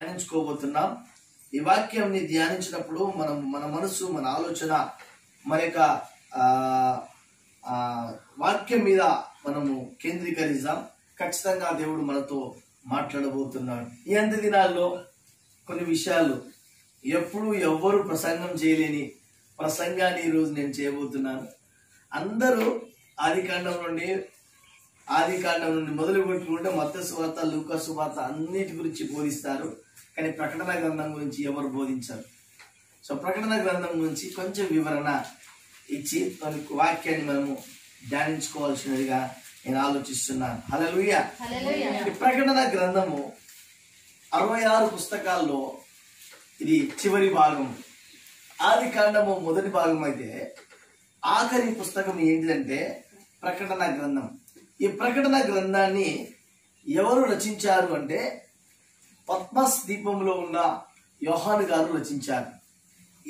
ధ్యానించుకోబోతున్నాం. ఈ వాక్యంని ధ్యానించినప్పుడు మన మనసు, మన ఆలోచన మన యొక్క వాక్యం మీద మనము కేంద్రీకరిద్దాం. ఖచ్చితంగా దేవుడు మనతో మాట్లాడబోతున్నాడు. ఈ అంత్య దినాల్లో కొన్ని విషయాలు ఎప్పుడు ఎవ్వరు ప్రసంగం చేయలేని ప్రసంగాన్ని ఈరోజు నేను చేయబోతున్నాను. అందరూ ఆది కాండం నుండి మొదలు పెట్టుకుంటే మత్తయి సువార్త, లూకా సువార్త అన్నిటి గురించి బోధిస్తారు. కానీ ప్రకటన గ్రంథం గురించి ఎవరు బోధించారు. సో ప్రకటన గ్రంథం గురించి కొంచెం వివరణ ఇచ్చి వాక్యాన్ని మనము ధ్యానించుకోవాల్సినదిగా నేను ఆలోచిస్తున్నాను. హల్లెలూయా. ఈ ప్రకటన గ్రంథము 66 పుస్తకాల్లో ఇది చివరి భాగం. ఆది కాండము మొదటి భాగం అయితే ఆఖరి పుస్తకం ఏంటిదంటే ప్రకటన గ్రంథం. ఈ ప్రకటన గ్రంథాన్ని ఎవరు రచించారు అంటే పద్మస్ ద్వీపంలో ఉన్న యోహాను గారు రచించారు.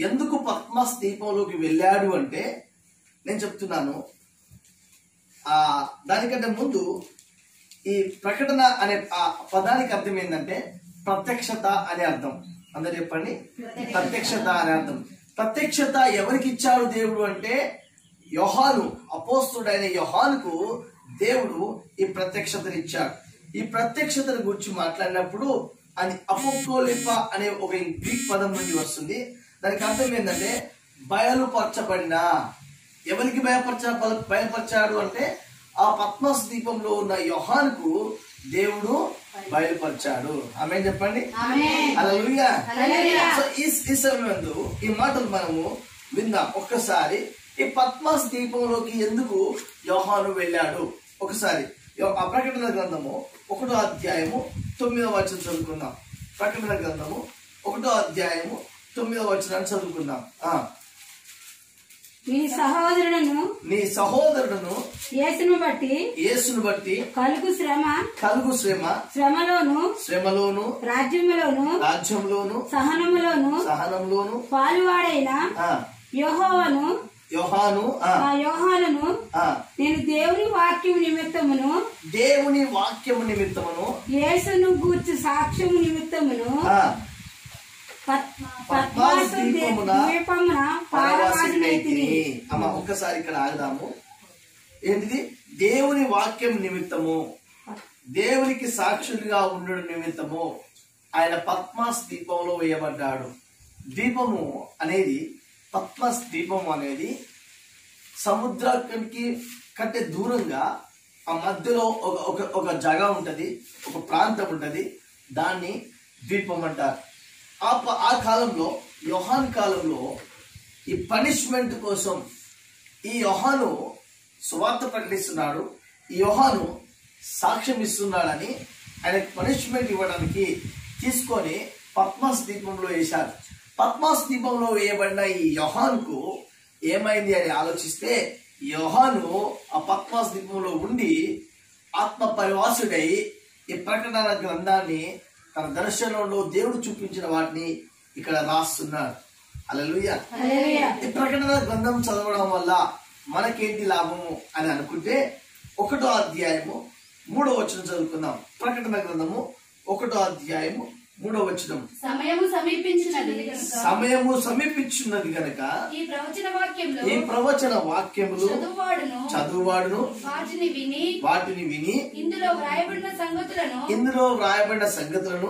ఎందుకు పద్మస్ ద్వీపంలోకి వెళ్ళాడు అంటే నేను చెప్తున్నాను. దానికంటే ముందు ఈ ప్రకటన అనే పదానికి అర్థం ఏంటంటే ప్రత్యక్షత అనే అర్థం. అందరు చెప్పండి, ప్రత్యక్షత అనే అర్థం. ప్రత్యక్షత ఎవరికి ఇచ్చాడు దేవుడు అంటే యోహాను, అపోస్తుడైన యోహానుకు దేవుడు ఈ ప్రత్యక్షతను ఇచ్చాడు. ఈ ప్రత్యక్షతను గురించి మాట్లాడినప్పుడు అది అపోక్రోలిప అనే ఒక గ్రీక్ పదం నుండి వస్తుంది. దానికి అర్థం ఏంటంటే బయలుపరచబడిన. ఎవరికి బయలుపరిచాడు అంటే ఆ పద్మస్ ద్వీపంలో ఉన్న యోహానుకు దేవుడు బయలుపరిచాడు. ఆమేన్ చెప్పండి. హల్లెలూయా. సో ఈ సమయంలో ఈ మాటలు మనము విందాం. ఒక్కసారి ఈ పద్మస్ ద్వీపంలోకి ఎందుకు యోహాను వెళ్ళాడు ఒకసారి ఆ ప్రకటన గ్రంథము 1వ అధ్యాయము 9వ వచనం చదువుకుందాం. ప్రకటన గ్రంథము 1వ అధ్యాయము 9వ వచనాన్ని చదువుకుందాం. నీ సహోదరుడును యేసును బట్టి కలుగు శ్రమ శ్రమలోను రాజ్యములోను సహనములోను పాలువాడైన యోహానును నేను దేవుని వాక్యము నిమిత్తమును యేసును గూర్చి సాక్ష్యము నిమిత్తమును ఒక్కసారి ఇక్కడ ఆగదాము. ఏంటిది? దేవుని వాక్యం నిమిత్తము, దేవునికి సాక్షులుగా ఉండడం నిమిత్తము ఆయన పద్మస్ ద్వీపంలో వేయబడ్డాడు. ద్వీపము అనేది, పద్మస్ ద్వీపము అనేది సముద్రానికి కంటే దూరంగా ఆ మధ్యలో ఒక జగ ఉంటది, ఒక ప్రాంతం ఉంటది. దాన్ని ద్వీపం అంటారు. ఆ కాలంలో, యోహాను కాలంలో ఈ పనిష్మెంట్ కోసం ఈ యోహాను సువార్త ప్రకటిస్తున్నాడు, ఈ యోహాను సాక్ష్యం ఇస్తున్నాడని ఆయనకు పనిష్మెంట్ ఇవ్వడానికి తీసుకొని పద్మస్ ద్వీపంలో వేశారు. పద్మస్ ద్వీపంలో వేయబడిన ఈ యోహానుకు ఏమైంది అని ఆలోచిస్తే, యోహాను ఆ పద్మస్ ద్వీపంలో ఉండి ఆత్మ పరివాసుడై ఈ ప్రకటన గ్రంథాన్ని తన దర్శనంలో దేవుడు చూపించిన వాటిని ఇక్కడ రాస్తున్నాడు. హల్లెలూయా. ఈ ప్రకటన గ్రంథం చదవడం వల్ల మనకేంటి లాభము అని అనుకుంటే 1వ అధ్యాయము 3వ వచనం చదువుకుందాం. ప్రకటన గ్రంథము 1వ అధ్యాయము 3వ వచనం. సమయము సమీపించున్నది గనక ఈ ప్రవచన వాక్యములు చదువువాడును వాటిని విని ఇందులో వ్రాయబడిన సంగతులను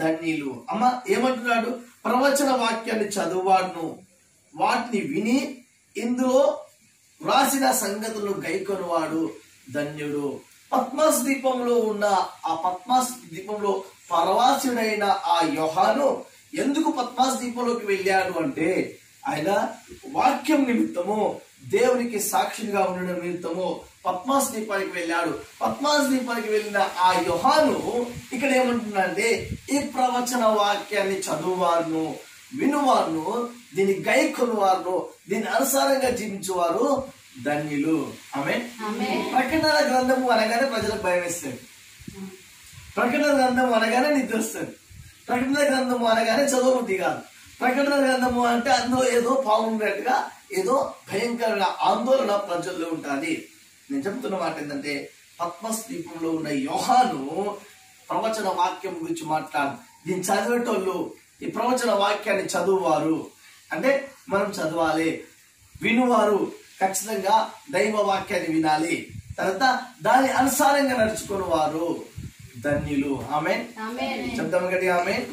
ధన్యులు. అమ్మ ఏమంటున్నాడు? ప్రవచన వాక్యాన్ని చదువువాడును వాటిని విని ఇందులో వ్రాసిన సంగతులను గైకొనువాడు ధన్యుడు. పద్మస్ ద్వీపంలో ఉన్న ఆ పద్మస్ ద్వీపంలో పరవాసుడైన ఆ యోహాను ఎందుకు పద్మస్ ద్వీపంలోకి వెళ్ళాడు అంటే ఆయన వాక్యం నిమిత్తము, దేవునికి సాక్షిగా ఉండడం నిమిత్తము పద్మస్ ద్వీపానికి వెళ్ళాడు. పద్మస్ ద్వీపానికి వెళ్ళిన ఆ యోహాను ఇక్కడ ఏమంటున్నాడంటే ఈ ప్రవచన వాక్యాన్ని చదువువారును, వినువారును, దీన్ని గైకొనువారును, దీని అనుసారంగా జీవించేవారు ధన్యులు. ఆమేన్. ప్రకటన గ్రంథము అనగానే ప్రజలకు భయం వేస్తుంది. ప్రకటన గ్రంథము అనగానే నిద్ర వస్తుంది. ప్రకటన గ్రంథము అనగానే చదవబుద్ధి కాదు. ప్రకటన గ్రంథము అంటే అందులో ఏదో బాగుండేట్టుగా, ఏదో భయంకరమైన ఆందోళన ప్రజల్లో ఉంటుంది. నేను చెప్తున్న మాట ఏంటంటే పద్మస్ ద్వీపంలో ఉన్న యోహాను ప్రవచన వాక్యం గురించి మాట్లాడు. దీన్ని చదివేటోళ్ళు, ఈ ప్రవచన వాక్యాన్ని చదువువారు అంటే మనం చదవాలి, వినువారు ఖచ్చితంగా దైవ వాక్యాన్ని వినాలి, తర్వాత దాని అనుసారంగా నడుచుకుని వారు ధన్యులు. ఆమేన్. చెప్తాము గట్టిగా ఆమేన్.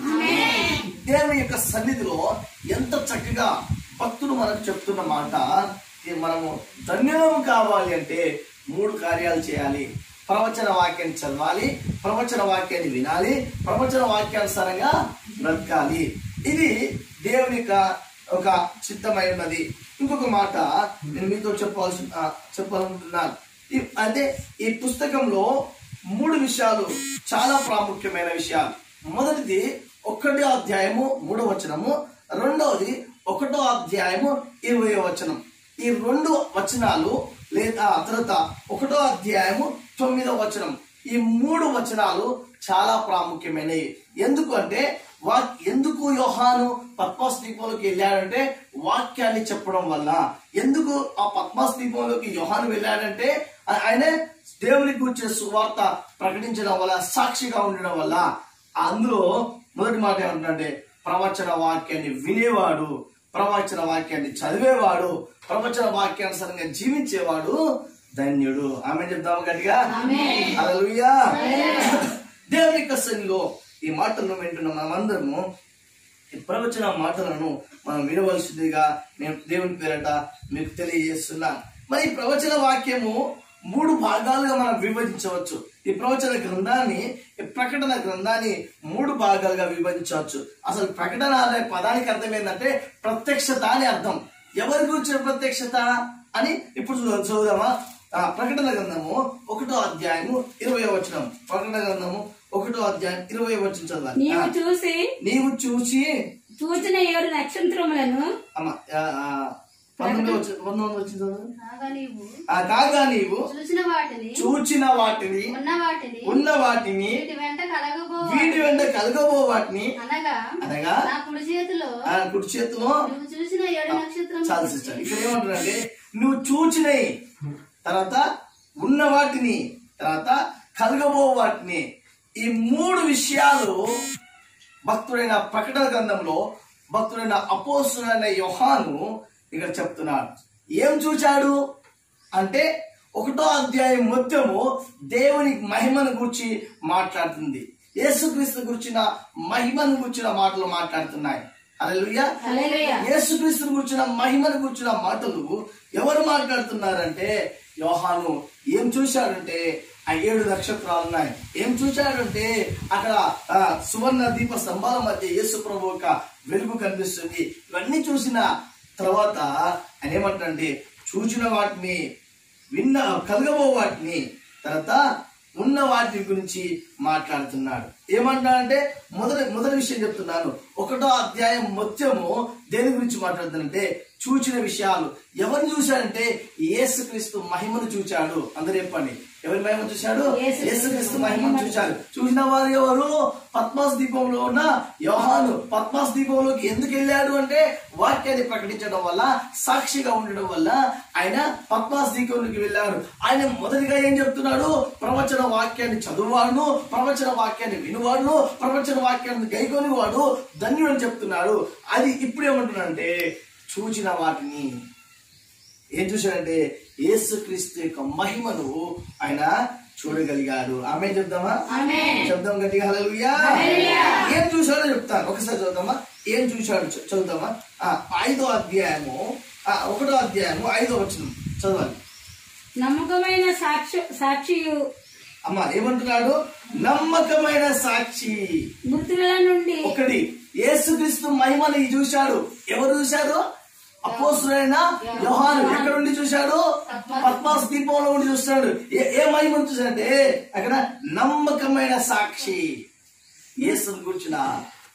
దేవుని యొక్క సన్నిధిలో ఎంత చక్కగా భక్తులు మనకు చెప్తున్న మాట, మనము ధన్యులం కావాలి అంటే 3 కార్యాలు చేయాలి. ప్రవచన వాక్యాన్ని చదవాలి, ప్రవచన వాక్యాన్ని వినాలి, ప్రవచన వాక్యానుసారంగా బ్రతకాలి. ఇది దేవుని యొక్క ఒక చిత్తమై ఉన్నది. ఇంకొక మాట నేను మీతో చెప్పాలనుకుంటున్నాను. అదే ఈ పుస్తకంలో 3 విషయాలు చాలా ప్రాముఖ్యమైన విషయాలు. మొదటిది 1వ అధ్యాయము 3వ వచనము, రెండవది 1వ అధ్యాయము 20వ వచనం. ఈ 2 వచనాలు లేదా తర్వాత 1వ అధ్యాయము 9వ వచనం, ఈ 3 వచనాలు చాలా ప్రాముఖ్యమైనవి. ఎందుకు అంటే ఎందుకు యోహాను పద్మస్ ద్వీపంలోకి వెళ్ళాడంటే వాక్యాన్ని చెప్పడం వల్ల. ఎందుకు ఆ పద్మస్ ద్వీపంలోకి యోహాను వెళ్ళాడంటే ఆయన దేవుని గురించి సువార్త ప్రకటించడం వల్ల, సాక్షిగా ఉండడం వల్ల. అందులో మొదటి మాట ఏమంటుందంటే ప్రవచన వాక్యాన్ని వినేవాడు, ప్రవచన వాక్యాన్ని చదివేవాడు, ప్రవచన వాక్యానుసారంగా జీవించేవాడు ధన్యుడు. ఆమేన్ చెప్తాము గట్టిగా. హల్లెలూయా. దేవుని యొక్క సన్నిధిలో ఈ మాటలను వింటున్న మనమందరము ఈ ప్రవచన మాటలను మనం వినవలసిందిగా నేను దేవుని పేరట మీకు తెలియజేస్తున్నాను. మరి ఈ ప్రవచన వాక్యము 3 భాగాలుగా మనం విభజించవచ్చు. ఈ ప్రవచన గ్రంథాన్ని, ఈ ప్రకటన గ్రంథాన్ని 3 భాగాలుగా విభజించవచ్చు. అసలు ప్రకటన అనే పదానికి అర్థం ఏంటంటే ప్రత్యక్షత అని అర్థం. ఎవరి గురించిన ప్రత్యక్షత అని ఇప్పుడు చదువుదామా. ప్రకటన గ్రంథము 1వ అధ్యాయము 20వ వచనం. ప్రకటన గ్రంథము 1వ అధ్యాయం 20వ వచనం చదవాలి. నీవు చూసి చూచిన 7 నక్షత్రములను కాగా నీవు చూచిన వాటిని ఉన్న వాటిని వీటి వెంట కలగబో వాటిని అనగా కుడి చేతిలో చాలా సిస్టర్ ఇక్కడ ఏమంటారంటే నువ్వు చూచినవి, తర్వాత ఉన్న వాటిని, తర్వాత కలగబో వాటిని, ఈ 3 విషయాలు భక్తుడైన ప్రకటన గ్రంథంలో భక్తుడైన అపోస్తలుడైన యోహాను ఇక్కడ చెప్తున్నాడు. ఏం చూచాడు అంటే 1వ అధ్యాయం మొత్తము దేవుని మహిమను గురించి మాట్లాడుతుంది. యేసుక్రీస్తు గురించిన మహిమను గురించిన మాటలు మాట్లాడుతున్నాయి. హల్లెలూయా. యేసుక్రీస్తు గురించిన మహిమను గురించిన మాటలు ఎవరు మాట్లాడుతున్నారంటే యోహాను. ఏం చూశాడంటే ఆ 7 నక్షత్రాలు ఉన్నాయి. ఏం చూశాడంటే అక్కడ సువర్ణ దీప స్తంభాల మధ్య యేసు ప్రభు యొక్క వెలుగు కనిపిస్తుంది. ఇవన్నీ చూసిన తర్వాత ఆయన ఏమంటే చూచిన వాటిని, కలగబో వాటిని, తర్వాత ఉన్న వాటి గురించి మాట్లాడుతున్నాడు. ఏమంటాడంటే మొదటి విషయం చెప్తున్నాను. 1వ అధ్యాయం మొత్తము దేని గురించి మాట్లాడుతానంటే చూచిన విషయాలు. ఎవరిని చూశాడంటే యేసుక్రీస్తు మహిమను చూచాడు. అందరూ చెప్పండి, ఎవరి మహిమ చూశాడు? యేసుక్రీస్తు మహిమను చూశాడు. చూసిన వారు ఎవరు? పద్మస్ ద్వీపంలో ఉన్న యోహాను. పద్మస్ ద్వీపంలోకి ఎందుకు వెళ్ళాడు అంటే వాక్యాన్ని ప్రకటించడం వల్ల, సాక్షిగా ఉండడం వల్ల ఆయన పద్మస్ ద్వీపంలోకి వెళ్ళాడు. ఆయన మొదటిగా ఏం చెప్తున్నాడు? ప్రవచన వాక్యాన్ని చదువువాడు, ప్రవచన వాక్యాన్ని వినువాడు, ప్రవచన వాక్యాన్ని గైకొని వాడు ధన్యుడు అని చెప్తున్నాడు. అది ఇప్పుడు ఏమంటున్నాడంటే చూచిన వాటిని. ఏం చూశాడంటే యేసుక్రీస్తు యొక్క మహిమను ఆయన చూడగలిగాడు. ఆమేన్ చెప్దామా? చెప్దాం గట్టిగా హల్లెలూయా. ఏం చూశాడో చెప్తాను, ఒకసారి చదువుతామా. ఏం చూశాడు చదువుతామా. 5వ అధ్యాయము 1వ అధ్యాయము 5వ వచనం చదవాలి. నమ్మకమైన సాక్షి అమ్మా ఏమంటున్నాడు? నమ్మకమైన సాక్షి. మృతుల నుండి ఒకటి యేసుక్రీస్తు మహిమని చూశాడు. ఎవరు చూశారు? అపోస్తలుడైన యోహాను. ఎక్కడ నుండి చూశాడు? పద్మస్ ద్వీపంలో ఉండి చూస్తాడు. ఏ మహిమను చూశాడంటే అక్కడ నమ్మకమైన సాక్షి. యేసుని గురించిన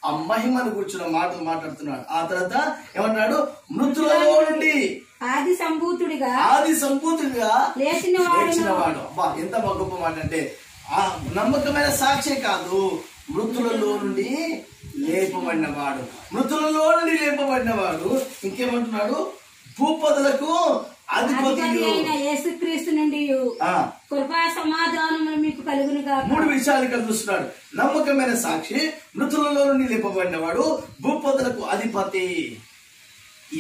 ఆ మహిమను గురించిన మాటలు మాట్లాడుతున్నాడు. ఆ తర్వాత ఏమన్నాడు? మృతులలో నుండి ఆది సంభూతుడిగా లేచినవాడు. అబ్బా ఎంత గొప్ప మాట అంటే ఆ నమ్మకమైన సాక్షి కాదు, మృతులలో నుండి లేపబడినవాడు. మృతులలో నుండి లేపబడినవాడు. ఇంకేమంటున్నాడు? భూపతులకు అధిపతి అధిపతి అయిన యేసుక్రీస్తు నుండి కృపా సమాధానములు మీకు కలుగును గాక. 3 విషయాలు ఇక్కడ చూస్తున్నాడు. నమ్మకమైన సాక్షి, మృతులలో నుండి లేపబడినవాడు, భూపతులకు అధిపతి.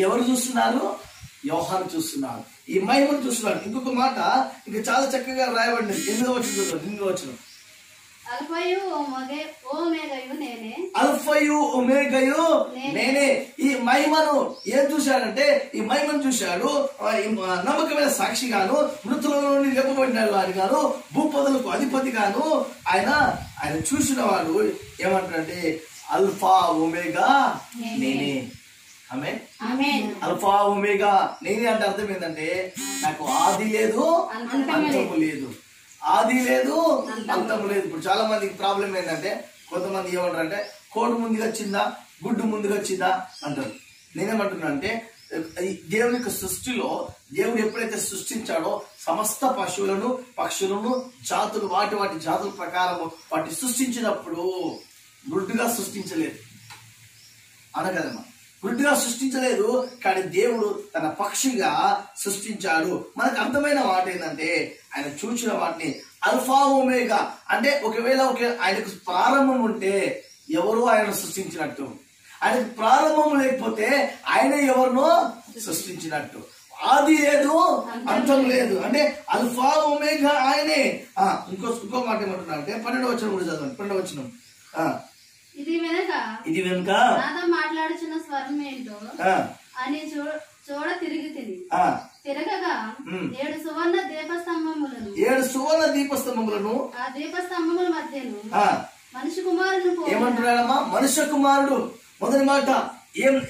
ఎవరు చూస్తున్నారు? యోహాను చూస్తున్నాడు. ఈ మహిమను చూస్తున్నాడు. ఇంకొక మాట ఇంకా చాలా చక్కగా రాయబడింది. 8వ వచనం, అల్ఫయు ఓమెగయు నేనే. అల్ఫయు ఒమేగయు నేనే. ఈ మహిమను ఏం చూశాడంటే, ఈ మహిమను చూశాడు నమ్మకమైన సాక్షిగాను, మృతులలో నుండి లేపబడిన వాడిగాను, భూపతులకు అధిపతిగాను ఆయన చూసిన వాడు ఏమంటాడంటే అల్ఫా ఒమేగా నేనే. ఆమేన్. అల్ఫా ఒమేగా నేనే అంటే అర్థం ఏంటంటే, నాకు ఆది లేదు, అంతము లేదు. ఆది లేదు, అంతము లేదు. ఇప్పుడు చాలా మందికి ప్రాబ్లం ఏంటంటే, కొంతమంది ఏమంటారంటే కోడి ముందుగా వచ్చిందా, గుడ్డు ముందుగా వచ్చిందా అంటారు. నేనేమంటున్నా అంటే, దేవుని యొక్క సృష్టిలో దేవుడు ఎప్పుడైతే సృష్టించాడో సమస్త పశువులను, పక్షులను, జాతులు వాటి జాతుల ప్రకారము వాటిని సృష్టించినప్పుడు గుడ్డుగా సృష్టించలేదు అనగదమ్మా. గుడ్డుగా సృష్టించలేదు, కానీ దేవుడు తన పక్షిగా సృష్టించాడు. మనకు అర్థమైన మాట ఏంటంటే, ఆయన చూసిన వాటిని అల్ఫా ఒమేగా అంటే, ఒకవేళ ఆయనకు ప్రారంభం ఉంటే ఎవరు ఆయన సృష్టించినట్టు, ఆయనకు ప్రారంభం లేకపోతే ఆయన ఎవరినో సృష్టించినట్టు. ఆది లేదు, అంతం లేదు అంటే అల్ఫా ఒమేగా ఆయనే. ఇంకో మాట ఏమంటున్నా అంటే 12వ వచనం కూడా చదవండి. 12వ వచనం, ఇది వెనుక నాతో మాట్లాడుచున్న స్వరం ఏంటో అని చూడ తిరగగా 7 సువర్ణ దీపస్తంభములను ఆ దీపస్తంభముల మధ్యను మనిషి కుమారుడు ఏమంటున్నాడమ్మా? మనుష్య కుమారుడు. మొదటి మాట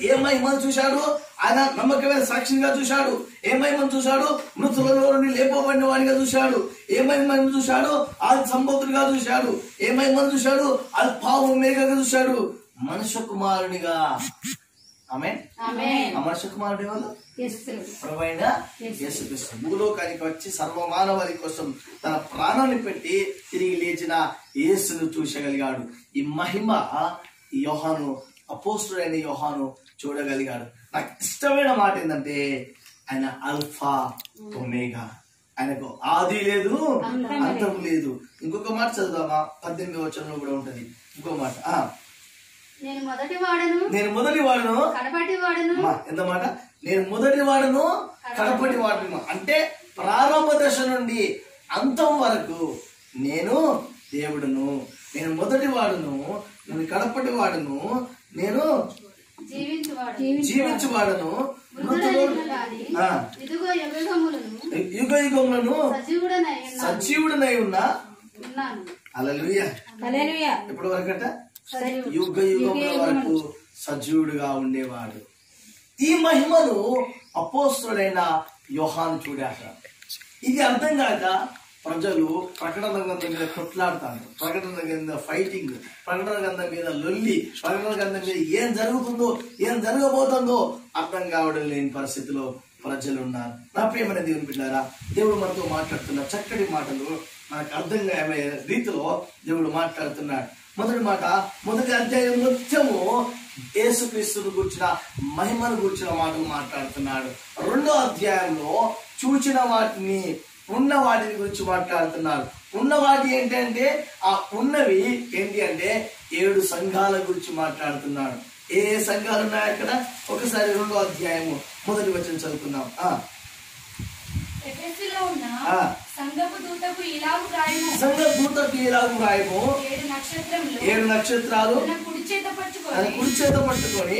ఏ మహిమను చూశాడు? ఆయన నమ్మకమైన సాక్షిగా చూశాడు. ఏ మహిమను చూశాడు? మృతులలో నుండి లేపబడిన వాడిగా చూశాడు. ఏ మహిమను చూశాడు? ఆది సంభూతుడిగా చూశాడు. ఏ మహిమను చూశాడు? అల్ఫా ఒమేగాగా చూశాడు. మనుష్య కుమారునిగా. ఆమేన్. ఆ మనుష్య కుమారుడు ఎవరు? ప్రభువైన యేసుక్రీస్తు భూలోకానికి వచ్చి సర్వమానవాళి కోసం తన ప్రాణాన్ని పెట్టి తిరిగి లేచిన యేసును చూసగలిగాడు. ఈ మహిమ యోహాను, అపోస్తుడైన యోహాను చూడగలిగాడు. నాకు ఇష్టమైన మాట ఏంటంటే, ఆయన అల్ఫా ఒమేగా. ఆయనకు ఆది లేదు, అంతం లేదు. ఇంకొక మాట చదువుదామా? 18వ వచనంలో కూడా ఉంటది ఇంకో మాట. నేను మొదటి వాడను కడపటి వాడను. ఎంత మాట? నేను మొదటి వాడను, కడపటి వాడను అంటే ప్రారంభ దశ నుండి అంతం వరకు నేను దేవుడును. నేను మొదటి వాడును, నేను కడపటి వాడును, నేను జీవించువాడను, యుగ యుగములను సజీవుడనై ఉన్నా. హల్లెలూయా. ఎప్పటి వరకట? యుగ యుగముల వరకు సజీవుడుగా ఉండేవాడు. ఈ మహిమను అపోస్తుడైన యోహాను చూడాడు. ఇది అర్థం కాక ప్రజలు ప్రకటన గ్రంథం మీద కొట్లాడుతారు, ప్రకటన గ్రంథం ఫైటింగ్, ప్రకటన గ్రంథం మీద లొల్లి, ప్రకటన గ్రంథం మీద ఏం జరుగుతుందో, ఏం జరగబోతుందో అర్థం కావడం లేని పరిస్థితిలో ప్రజలు ఉన్నారు. నా ప్రియమైన దేవుని బిడ్డలారా, దేవుడు మనతో మాట్లాడుతున్న చక్కటి మాటలు మనకు అర్థం అయ్యే రీతిలో దేవుడు మాట్లాడుతున్నాడు. మొదటి అధ్యాయం మొత్తము యేసుక్రీస్తును గురించిన మహిమను గురించిన మాటలు మాట్లాడుతున్నాడు. 2వ అధ్యాయంలో చూచిన వాటిని, ఉన్న వాటిని గురించి మాట్లాడుతున్నాడు. ఉన్న వాటి ఏంటంటే, ఆ ఉన్నవి ఏంటి అంటే 7 సంఘాల గురించి మాట్లాడుతున్నాడు. ఏ సంఘాలు ఉన్నాయి అక్కడ? ఒకసారి 2వ అధ్యాయము 1వ వచనం చదువుకుందాం. సంఘపు దూతకు ఇలాగు రాయము, 7 నక్షత్రాలు తన కుడి చేత పట్టుకొని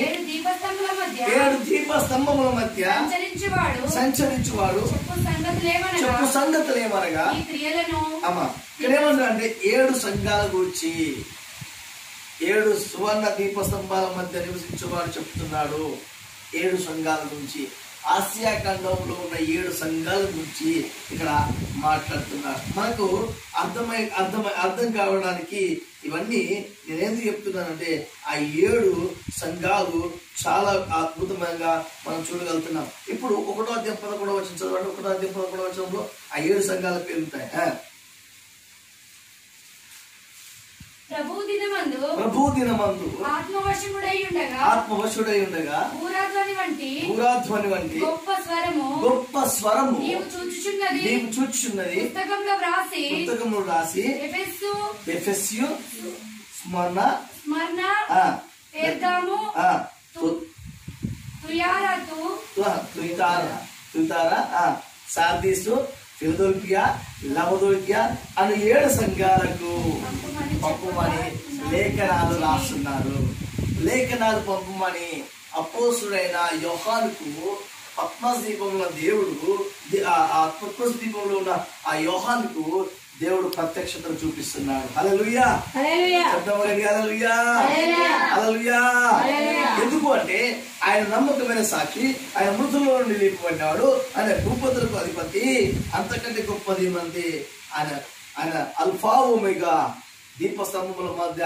7 దీపస్తంభముల మధ్య సంచరించువాడు చెప్పు సంగతులేమనగా. అమ్మా, ఇక్కడ ఏమన్నా అంటే 7 సంఘాల గురించి, 7 సువర్ణ దీపస్తంభాల మధ్య నివసించేవాడు చెప్తున్నాడు. 7 సంఘాల గురించి, ఆసియా ఖండంలో ఉన్న 7 సంఘాల గురించి ఇక్కడ మాట్లాడుతున్నారు. మనకు అర్థం కావడానికి ఇవన్నీ నేనేందుకు చెప్తున్నానంటే, ఆ 7 సంఘాలు చాలా అద్భుతంగా మనం చూడగలుగుతున్నాం. ఇప్పుడు 1వ అధ్యాయం 11వ వచనం చదవండి. 1వ అధ్యాయం 11వ వచనంలో ఆ 7 సంఘాల పేరు ఉంటాయి. ప్రభు దినమందు ఆత్మవశుడై ఉండగా ఊరాధ్వని వంటి గొప్ప స్వరము నీవు చూచుచున్నది పుస్తకంలో వ్రాసి ఎఫెసు స్మరణ పెర్గాము తుయతారా సార్దీసు ఫిలదెల్ఫియా లవదోకియా అను 7 సంఘాలకు పంపమని లేఖనాలు రాస్తున్నారు. లేఖనాలు పంపమని అపోస్తుడైన యోహానుకు పద్మస్ దీపంలో దేవుడు పద్మస్ దీపంలో ఉన్న ఆ యోహానుకు దేవుడు ప్రత్యక్షతను చూపిస్తున్నాడు. హల్లెలూయా, హల్లెలూయా, హల్లెలూయా. ఎందుకు అంటే ఆయన నమ్మకమైన సాక్షి, ఆయన మృతుల్లో నుండి లేపబడ్డాడు, ఆయన భూపతులకు అధిపతి, అంతకంటే గొప్పది మంది ఆయన అల్ఫా ఒమేగా, దీపస్తంభముల మధ్య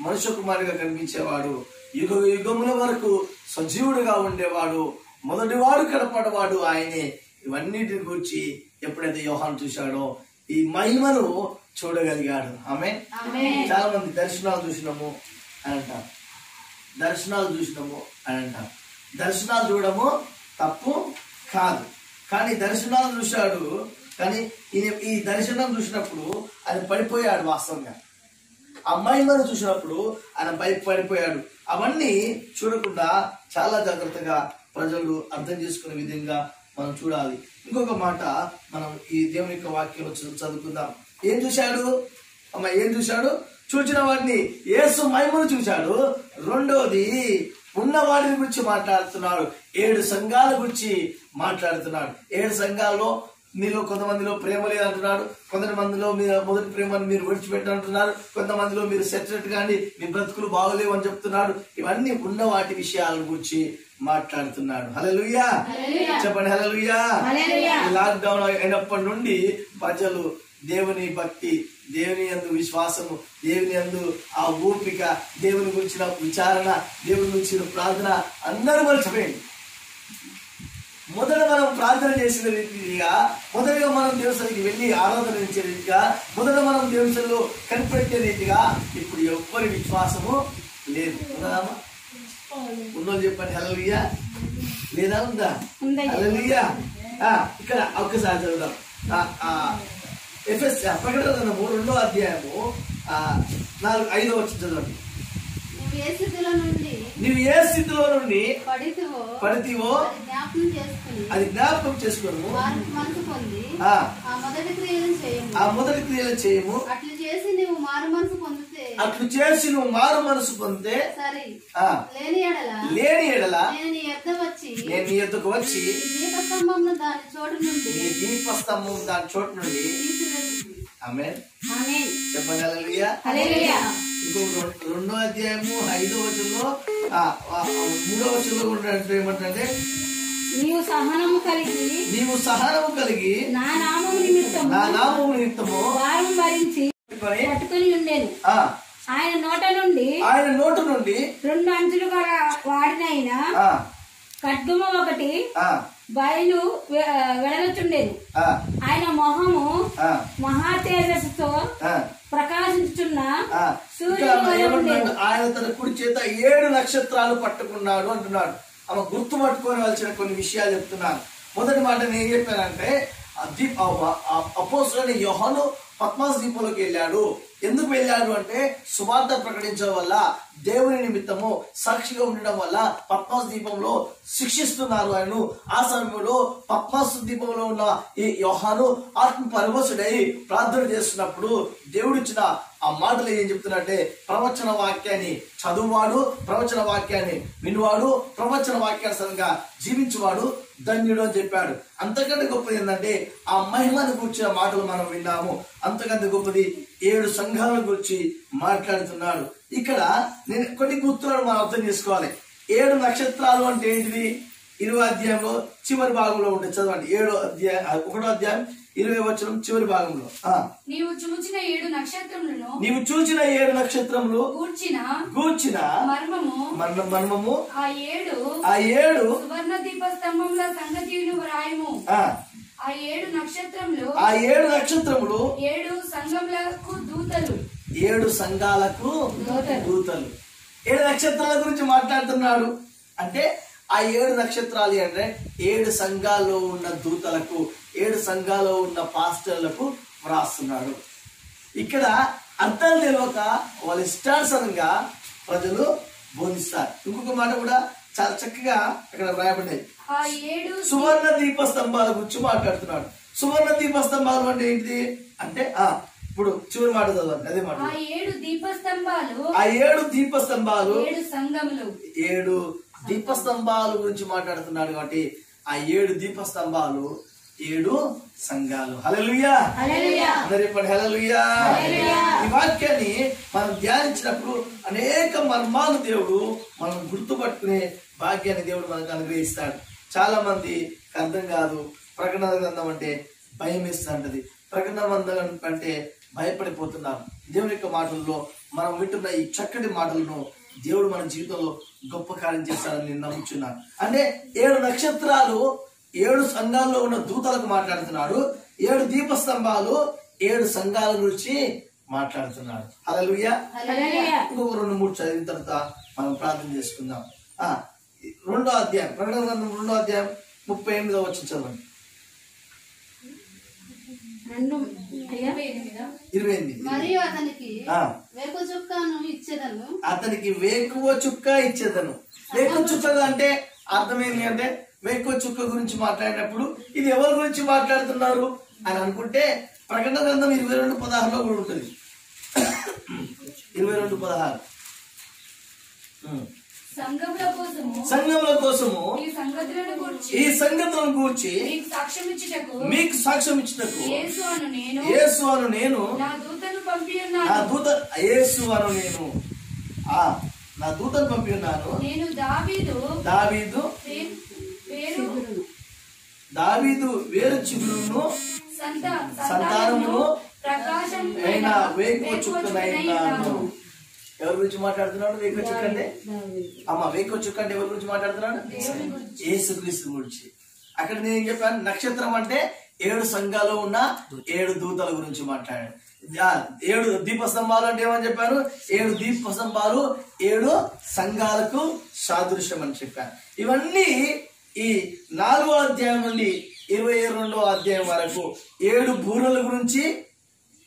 మనుష్య కుమారుగా కనిపించేవాడు, యుగ యుగముల వరకు సజీవుడుగా ఉండేవాడు, మొదటివాడు కనపడవాడు ఆయనే. ఇవన్నిటిని గురించి ఎప్పుడైతే యోహాను చూశాడో ఈ మహిమను చూడగలిగాడు. ఆమేన్. చాలా మంది దర్శనాలు చూసినాము అని అంటారు, దర్శనాలు చూసినాము అని అంటారు. దర్శనాలు చూడము తప్పు కాదు, కానీ దర్శనాలు చూశాడు, కానీ ఈ దర్శనం చూసినప్పుడు ఆయన పడిపోయాడు. వాస్తవంగా ఆ మహిమను చూసినప్పుడు ఆయన పడిపోయాడు. అవన్నీ చూడకుండా చాలా జాగ్రత్తగా ప్రజలు అర్థం చేసుకునే విధంగా మనం చూడాలి. ఇంకొక మాట మనం ఈ దేవుని యొక్క వాక్యంలో చదువుకుందాం. ఏం చూశాడు అమ్మ? ఏం చూశాడు? చూచిన వాడిని యేసు మహిమను చూశాడు. రెండోది ఉన్న వాడిని గురించి మాట్లాడుతున్నాడు. 7 సంఘాల గురించి మాట్లాడుతున్నాడు. 7 సంఘాల్లో మీలో కొంతమందిలో ప్రేమ లేదంటున్నాడు, కొంతమందిలో మీరు మొదటి ప్రేమను మీరు విడిచిపెట్టంటున్నారు, కొంతమందిలో మీరు సెటరేట్ కానీ మీ బ్రతుకులు బాగలేవు అని చెప్తున్నాడు. ఇవన్నీ ఉన్న వాటి విషయాల గురించి మాట్లాడుతున్నాడు. హల్లెలూయా, చెప్పండి హల్లెలూయా. లాక్డౌన్ అయినప్పటి నుండి ప్రజలు దేవుని భక్తి, దేవుని యందు విశ్వాసము, దేవుని యందు ఆ ఓపిక, దేవుని గురించిన విచారణ, దేవుని గురించిన ప్రార్థన అందరూ మర్చిపోయింది. మొదట మనం ప్రార్థన చేసిన రీతిగా, మొదటగా మనం దేవస్థానికి వెళ్ళి ఆరాధన చేసే రీతిగా, మొదట మనం దేవస్థలో కనిపెట్టే రీతిగా ఇప్పుడు ఎవ్వరి విశ్వాసము లేదు. ఉన్నదమ్మా? ఉన్నోళ్ళు చెప్పండి హల్లెలూయా. లేదా? ఉందా? హల్లెలూయా. ఇక్కడ ఒక్కసారి చదువుదాం. ప్రకటన గ్రంథము 2వ అధ్యాయము 4-5 వచ్చి చదవండి. నువ్వు ఏ స్థితిలో నుండి పడితివో అది జ్ఞాపకం చేసుకోను, ఆ మొదటి క్రియలు చేయము. అట్లు చేసి నువ్వు మారు మనసు పొందితే లేని ఎడల నేను నీ యొద్దకు వచ్చి నీ దీపస్తంభం దాని చోటు నుండి ఆమేన్ చెప్పండి హల్లెలూయా. ఇంకొక 2వ అధ్యాయము 5వ వచనంలో 3వ వచనంలో కూడా ఏమంటే నీవు సహనము కలిగి నా నామము నిమిత్తము వారం భరించి పట్టుకొని ఉండేను. ఆయన నోట నుండి 2 అంచులు గల వాడినైన ఖడ్గము ఒకటి బయలు వెడలుచుండేను. ఆయన మొహము మహా తేజస్సుతో ప్రకాశించుచున్న సూర్యుడు. ఆయన తన కుడి చేత 7 నక్షత్రాలు పట్టుకున్నాడు అంటున్నాడు. ఆమె గుర్తు పట్టుకోవాల్సిన కొన్ని విషయాలు చెప్తున్నాను. మొదటి మాట నేను చెప్పానంటే అపోస్తులైన యోహాను పద్మస్ దీపంలోకి వెళ్ళాడు. ఎందుకు వెళ్ళాడు అంటే సువార్త ప్రకటించడం వల్ల, దేవుని నిమిత్తము సాక్షిగా ఉండడం వల్ల పద్మస్ దీపంలో శిక్షిస్తున్నారు ఆయనను. ఆ సమయంలో పద్మస్ దీపంలో ఉన్న ఈ యోహాను ఆత్మ పరవశుడై ప్రార్థన చేస్తున్నప్పుడు దేవుడిచ్చిన ఆ మాటలు ఏం చెప్తున్నట్టే, ప్రవచన వాక్యాన్ని చదువువాడు, ప్రవచన వాక్యాన్ని వినువాడు, ప్రవచన వాక్యానుసారంగా జీవించువాడు ధన్యుడు అని చెప్పాడు. అంతకంటే గొప్పది ఏంటంటే ఆ మహిమను కూర్చిన మాటలు మనం విన్నాము. అంతకంటే గొప్పది 7 సంఘాల గురించి మాట్లాడుతున్నాడు. ఇక్కడ నేను కొన్ని గుర్తులను మనం అర్థం చేసుకోవాలి. 7 నక్షత్రాలు అంటే ఏంటిది? 20వ అధ్యాయంలో చివరి భాగంలో ఉంటుంది. చదవండి. 1వ అధ్యాయం 20వ వచనం చివరి భాగంలో నీవు చూచిన 7 నక్షత్రములు గూర్చిన మర్మము ఆ 7 సువర్ణ దీపస్తంభముల సంగతిని వ్రాయము. ఆ 7 నక్షత్రములు 7 సంఘములకు 7 సంఘాలకు దూతలు. 7 నక్షత్రాల గురించి మాట్లాడుతున్నాడు అంటే ఆ 7 నక్షత్రాలు అంటే 7 సంఘాల్లో ఉన్న దూతలకు, 7 సంఘాల్లో ఉన్న పాస్టర్లకు వ్రాస్తున్నాడు. ఇక్కడ అర్థాలు తెలియక వాళ్ళ ఇష్టానుసారంగా ప్రజలు బోధిస్తారు. ఇంకొక మాట కూడా చాలా చక్కగా అక్కడ వ్రాయబడ్డాయి. సువర్ణ దీపస్తంభాల గురించి మాట్లాడుతున్నాడు. సువర్ణ దీపస్తంభాలు అంటే ఏంటిది అంటే ఇప్పుడు చివరి మాట చదవండి. అదే మాట. ఆ 7 దీపస్తంభాలు 7 దీపస్తంభాల గురించి మాట్లాడుతున్నాడు. కాబట్టి ఆ 7 దీపస్తంభాలు 7 సంఘాలు. హల్లెలూయా. అందరూ చెప్పండి హల్లెలూయా. ఈ వాక్యాన్ని మనం ధ్యానించినప్పుడు అనేక మర్మాలు దేవుడు మనం గుర్తుపట్టుకునే భాగ్యాన్ని దేవుడు మనకు అనుగ్రహిస్తాడు. చాలా మంది అర్థం కాదు. ప్రకటన గ్రంథం అంటే భయం వేస్తుంటది. ప్రకటన గ్రంథం అంటే భయపడిపోతున్నారు. దేవుని యొక్క మాటల్లో మనం వింటున్న ఈ చక్కటి మాటలను దేవుడు మన జీవితంలో గొప్ప కార్యం చేస్తాడని నేను నమ్ముచున్నాను. అంటే 7 నక్షత్రాలు 7 సంఘాల్లో ఉన్న దూతలకు మాట్లాడుతున్నాడు. 7 దీపస్తంభాలు 7 సంఘాల గురించి మాట్లాడుతున్నాడు. హల్లెలూయా. ఇంకొక 2-3 చదివిన తర్వాత మనం ప్రార్థన చేసుకుందాం. 2వ అధ్యాయం ప్రకటన గ్రంథం 2వ అధ్యాయం 38వ వచనం చదవండి. 28. మరియు అతనికి వేకువ చుక్కను ఇచ్చేదను. అతనికి వేకువ చుక్క ఇచ్చేదను. వేకువ చుక్క అంటే అర్థం ఏంటి అంటే వేకువ చుక్క గురించి మాట్లాడినప్పుడు ఇది ఎవరి గురించి మాట్లాడుతున్నారు అని అనుకుంటే ప్రకటన గ్రంథం 22:16 కూడా ఉంటుంది. 22:16 సంఘముల కోసము ఈ సంగతులను గూర్చి మీకు సాక్ష్యం ఇచ్చుటకు యేసు అను నేను నా దూతను పంపి ఉన్నాను. దావీదు వేరు చిగురును సంతానమును అయిన వేకువ చుక్కనైనాను. ఎవరి గురించి మాట్లాడుతున్నాడు? వేకువ చుక్క అంటే వేకువ చుక్క అంటే ఎవరి గురించి మాట్లాడుతున్నాడు? యేసుక్రీస్తు గురించి. అక్కడ నేను చెప్పాను నక్షత్రం అంటే 7 సంఘాల్లో ఉన్న 7 దూతల గురించి మాట్లాడాడు. 7 దీపస్తంభాలు అంటే ఏమని చెప్పాను? 7 దీపస్తంభాలు 7 సంఘాలకు సాదృశ్యం అని చెప్పాను. ఇవన్నీ ఈ 4వ అధ్యాయం నుండి 22వ అధ్యాయం వరకు 7 బూరల గురించి,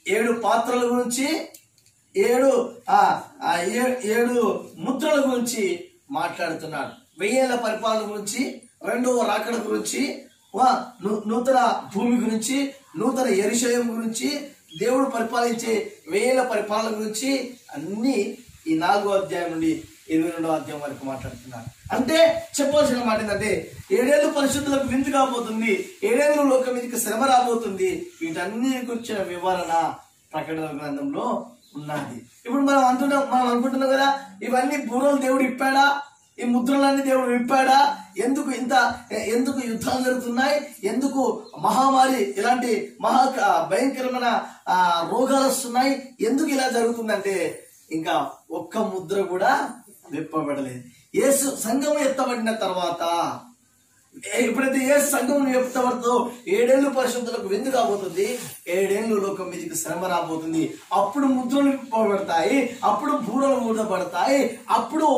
7 పాత్రల గురించి, 7 ముద్రల గురించి మాట్లాడుతున్నాడు. 1000 ఏళ్ల పరిపాలన గురించి, 2వ రాకడ గురించి, నూతన భూమి గురించి, నూతన యెరూషలేము గురించి, దేవుడు పరిపాలించే 1000 ఏళ్ల పరిపాలన గురించి అన్ని ఈ 4వ అధ్యాయం నుండి 22వ అధ్యాయం వరకు మాట్లాడుతున్నారు. అంటే చెప్పవలసిన మాట ఏంటంటే 7 ఏళ్ళు పరిశుద్ధులకు విందు కాబోతుంది, 7 ఏళ్ళు లోకం మీదకి శ్రమ రాబోతుంది. వీటన్ని గురించిన వివరణ ప్రకటన గ్రంథంలో ఉన్నది. ఇప్పుడు మనం అనుకుంటున్నాం కదా, ఇవన్నీ బూరలు దేవుడు ఇప్పాడా, ఈ ముద్రలన్నీ దేవుడు విప్పాడా, ఎందుకు యుద్ధాలు జరుగుతున్నాయి, ఎందుకు మహామారి ఇలాంటి భయంకరమైన రోగాలు వస్తున్నాయి, ఎందుకు ఇలా జరుగుతుందంటే ఇంకా ఒక్క ముద్ర కూడా విప్పబడలేదు. యేసు సంఘం ఎత్తబడిన తర్వాత ఎప్పుడైతే ఏ సంఘం ఎత్తబడుతుందో 7 ఏళ్ళు పరిశుద్ధులకు విందు కాబోతుంది, 7 ఏళ్ళు లోకం మీదకి శ్రమ రాబోతుంది. అప్పుడు ముద్రలు విప్పబడతాయి, అప్పుడు బూరలు ఊదబడతాయి, అప్పుడు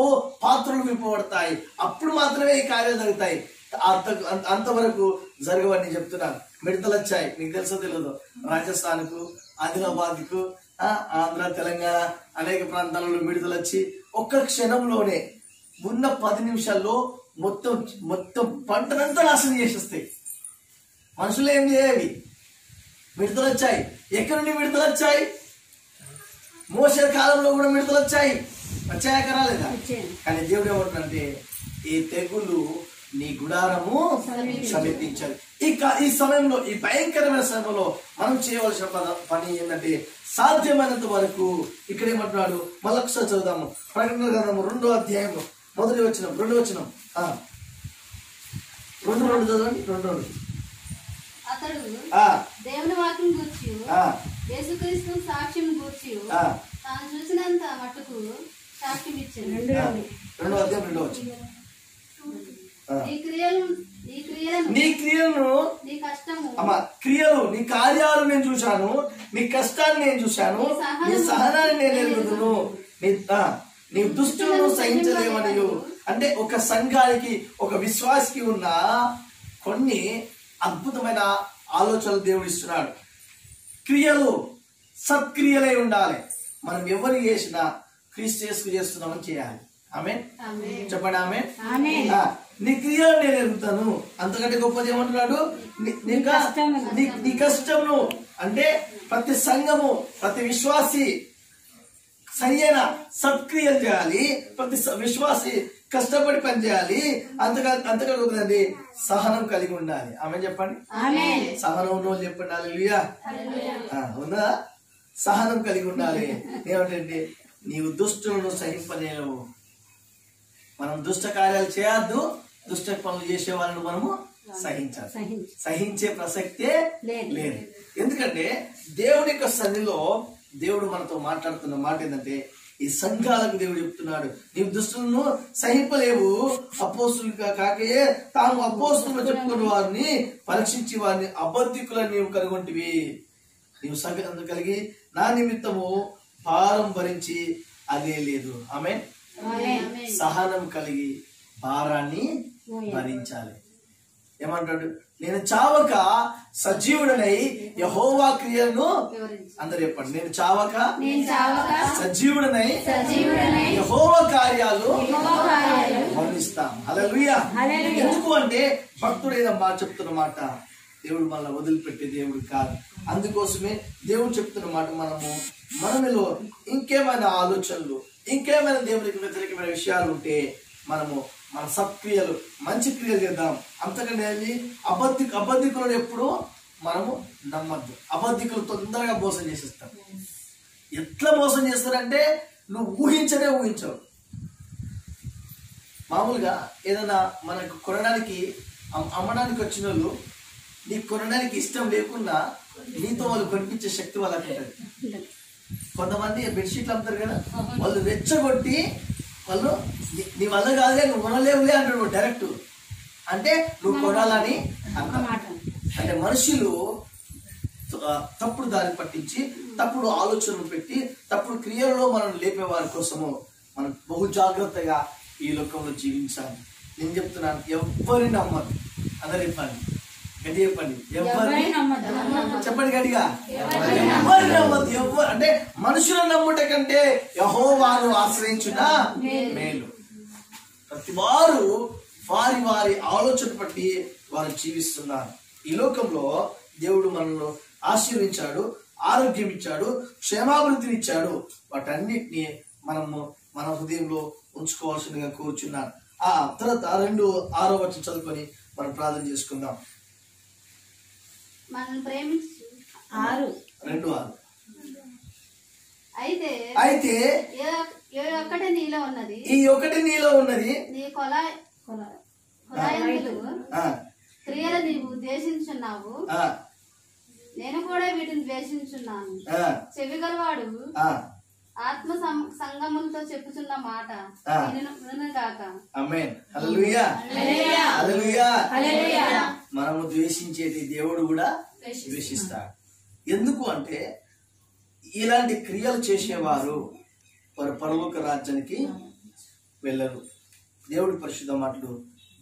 పాత్రలు విప్పబడతాయి. అప్పుడు మాత్రమే ఈ కార్యాలు జరుగుతాయి. అంతవరకు జరగవని చెప్తున్నాను. మిడతలు వచ్చాయి, మీకు తెలుసో తెలియదు. రాజస్థాన్ కు, ఆదిలాబాద్ కు, ఆంధ్ర, తెలంగాణ అనేక ప్రాంతాలలో మిడతలు వచ్చి ఒక్క క్షణంలోనే ఉన్న 10 నిమిషాల్లో మొత్తం పంటనంతా నాశనం చేసేస్తాయి. మనుషులు ఏం చేయాలి? మిడతలు వచ్చాయి. ఎక్కడి నుండి మిడతలు వచ్చాయి? మోసే కాలంలో కూడా మిడతలు వచ్చాయాక రాలేదా? కానీ దేవుడు ఏమంటాడంటే ఈ తెగులు నీ గుడారము సమీపించాలి. ఈ సమయంలో, ఈ భయంకరమైన సమయంలో మనం చేయవలసిన పని ఏంటంటే సాధ్యమైనంత వరకు ఇక్కడ ఏమంటున్నాడు మళ్ళొకసారి చదువుదాము. ప్రకటన గ్రంథము 2వ అధ్యాయం 1వ వచనం 2వ వచనం 2 చదవండి. 2 అతడు దేవుని వాక్యం గూర్చి యేసుక్రీస్తు సాక్ష్యం గూర్చి తాను చూసినంత మట్టుకు సాక్ష్యం ఇచ్చాడు. 2వ అధ్యాయం 2వ వచనం నీ క్రియలను నీ కష్టము అమ్మా క్రియలు నీ కార్యాలు నేను చూశాను, నీ కష్టాన్ని నేను చూశాను, నీ సహనాన్ని నేను ఎరుగుదును, నీ దుష్టులను సహించలేమనియు. అంటే ఒక సంఘానికి ఒక విశ్వాసికి ఉన్న కొన్ని అద్భుతమైన ఆలోచనలు దేవుడు ఇస్తున్నాడు. క్రియలు సత్క్రియలై ఉండాలి. మనం ఎవరు చేసినా క్రీస్తు యేసుకు చేస్తున్నామని చేయాలి. ఆమేన్ చెప్పండి. ఆమేన్. నీ క్రియలు నేను ఎరుగుతాను. అంతకంటే గొప్పది ఏమంటున్నాడు? నీ కష్టమును. అంటే ప్రతి సంఘము ప్రతి విశ్వాసి సరియైన సత్క్రియలు చేయాలి. ప్రతి విశ్వాసి కష్టపడి పని చేయాలి. అంతగా గొప్పదండి సహనం కలిగి ఉండాలి. ఆమె చెప్పండి. సహనం ఉన్న వాళ్ళు చెప్పండి. హల్లెలూయా. ఉందా? సహనం కలిగి ఉండాలి. ఏమిటంటే నీవు దుష్టులను సహింపలేవు. మనం దుష్ట కార్యాలు చేయొద్దు. దుష్ట పనులు చేసే వాళ్ళను మనము సహించాలి. సహించే ప్రసక్తే లేదు. ఎందుకంటే దేవుని యొక్క సన్నిధిలో దేవుడు మనతో మాట్లాడుతున్న మాట ఏంటంటే, ఈ సంఘాలకు దేవుడు చెప్తున్నాడు, నీవు దుష్టులను సహింపలేవు. అపోస్తులు కాకయే తాము అపోస్తులు చెప్పుకున్న వారిని పరీక్షించి వారిని అబద్ధికులను నీవు కనుగొంటివి. నీవు సంఘం కలిగి నా నిమిత్తము భారం భరించి అదే లేదు. ఆమేన్. సహనం కలిగి భారాన్ని భరించాలి. ఏమంటాడు? నేను చావక సజీవుడనై యెహోవా క్రియలను అందరు చెప్పండి. నేను చావక సజీవుడనై యెహోవా కార్యాలు వర్ణిస్తాం. హల్లెలూయా. ఎందుకు అంటే భక్తుడు ఏదమ్మా చెప్తున్న మాట దేవుడు మనల్ని వదిలిపెట్టే దేవుడు కాదు. అందుకోసమే దేవుడు చెప్తున్న మాట మనలో ఇంకేమైనా ఆలోచనలు, ఇంకేమైనా దేవునికి వ్యతిరేకమైన విషయాలు ఉంటే మనము మన సత్క్రియలు మంచి క్రియలు చేద్దాం. అంతకంటే అబద్ధికులను ఎప్పుడు మనము నమ్మద్దు. అబద్ధికులు తొందరగా మోసం చేసేస్తారు. ఎట్లా మోసం చేస్తారంటే నువ్వు ఊహించవు. మామూలుగా ఏదైనా మనకు కొనడానికి అమ్మడానికి వచ్చిన వాళ్ళు నీకు కొనడానికి ఇష్టం లేకున్నా నీతో వాళ్ళు కొనిపించే శక్తి వాళ్ళకి ఉంటుంది. కొంతమంది బెడ్షీట్లు అమ్ముతారు కదా, వాళ్ళు రెచ్చగొట్టి వాళ్ళు నీ వల్ల కాదులే నువ్వు కొనలేవులే అంటాడు డైరెక్ట్. అంటే నువ్వు కొనాలని అంటే మనుషులు తప్పుడు దారి పట్టించి తప్పుడు ఆలోచనలు పెట్టి తప్పుడు క్రియల్లో మనం లేపే వారి కోసము మనం బహు జాగ్రత్తగా ఈ లోకంలో జీవించాలి. నేను చెప్తున్నాను, ఎవ్వరిని నమ్మదు. అందరు చెప్పండి, గట్టి చెప్పండి. చెప్పండి గట్టిగా. ఎవరిని నమ్మద్దు. అంటే మనుషులను నమ్ముట కంటే యెహోవాను ఆశ్రయించుట మేలు. ప్రతి వారు వారి ఆలోచన బట్టి వారు జీవిస్తున్నారు. ఈ లోకంలో దేవుడు మనల్ని ఆశీర్వించాడు, ఆరోగ్యం ఇచ్చాడు, క్షేమాభివృద్ధిని ఇచ్చాడు. వాటన్నిటిని మనము మన హృదయంలో ఉంచుకోవాల్సిందిగా కోరుచున్నాను. ఆ తర్వాత 2:6 వచనం చదువుకొని మనం ప్రార్థన చేసుకుందాం. మనల్ని ప్రేమించు 2:6. అయితే ఈ ఒక్కటి నీలో ఉన్నది నీ కొలాయంతులు క్రియలు నీవు ఉద్దేశించున్నావు, నేను కూడా వీటిని ద్వేషించున్నాను. చెవిగలవాడు ఆత్మ సంగములతో చెప్పుచున్న మాట వినుగాక. ఆమేన్. హల్లెలూయా. హల్లెలూయా. మనము ద్వేషించేది దేవుడు కూడా ద్వేషిస్తాడు. ఎందుకు అంటే ఇలాంటి క్రియలు చేసేవారు వారు పరలోక రాజ్యానికి వెళ్ళరు. దేవుడి పరిశుద్ధ మాటలు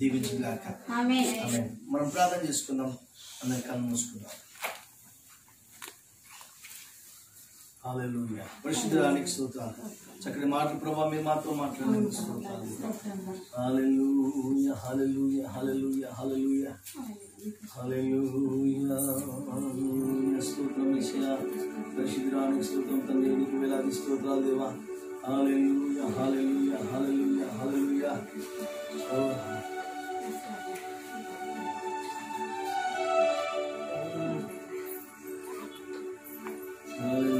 దీవించుగాక. ఆమేన్. మనం ప్రార్థన చేసుకుందాం. అందరి కళ్ళు మూసుకుందాం. హల్లెలూయా. పరిశుద్ధానికి స్తోత్రాలు. చక్కటి మాటలు ప్రభావ మీరు మాతో మాట్లాడండి. స్తోత్రాలు. హల్లెలూయా. హల్లెలూయా. హల్లెలూయా. హల్లెలూయా. హల్లెలూయా. స్తోత్రం యేసయ్యా. పరిశుద్ధానికి స్తోత్రం తండ్రి, నీకు వేలాది స్తోత్రాలు దేవా. హల్లెలూయా. హల్లెలూయా. హల్లెలూయా. హల్లెలూయా. హల్లెలూయా.